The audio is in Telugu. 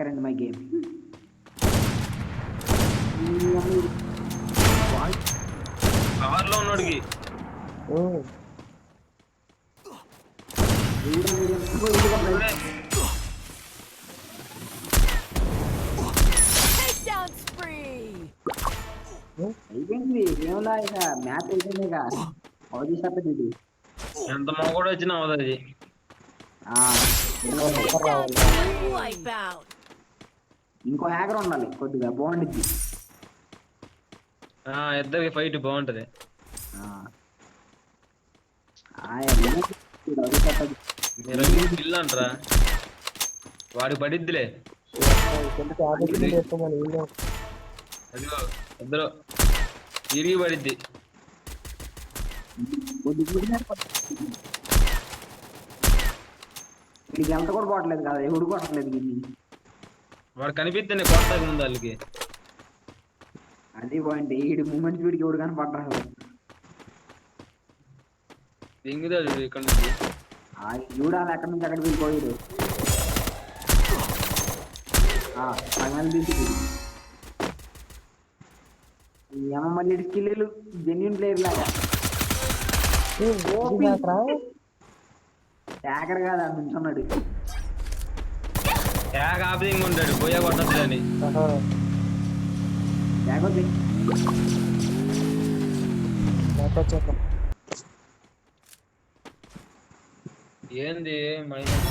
Hacker and my game. Cover లో ఉన్నోడికి అయిపోయింది ఏమన్నా ఇక మ్యాచ్ అయిపోయింది ఇక అవధి ఇది ఎంత మొగోడు వచ్చినా అవదది. ఇంకో హ్యాకర్ ఉండాలి కొద్దిగా బాగుండిద్ది. ఇద్దరికి ఫైట్ బాగుంటది. పిల్ల అంటరా వాడికి పడిద్దిలే. అదిగో ఇద్దరు తిరిగి పడిద్ది. వీడికి ఎంత కూడా కొట్టలేదు కదా, ఎవడు కొట్టలేదు వీడిని. వాడు కనిపిస్తేనే కొడతాది ముందు వాళ్ళకి. అది పాయింట్. వీడి మూమెంట్స్ వీడికి ఎవడు కానీ పడ్డారు. దింగుదా చూడు ఇక్కడ నుంచి. చూడాలి ఎక్కడి నుంచి అక్కడికి వెళ్ళిపోయాడు. ఏమో మళ్ళీ స్కిల్ జెన్యున్ ప్లేయర్ లాగా హ్యాకర్ కాదు అని నుంచున్నాడు. ఆపదింగ్ ఉంటాడు పోయా కొట్టదు అని. ఏంది మైనస్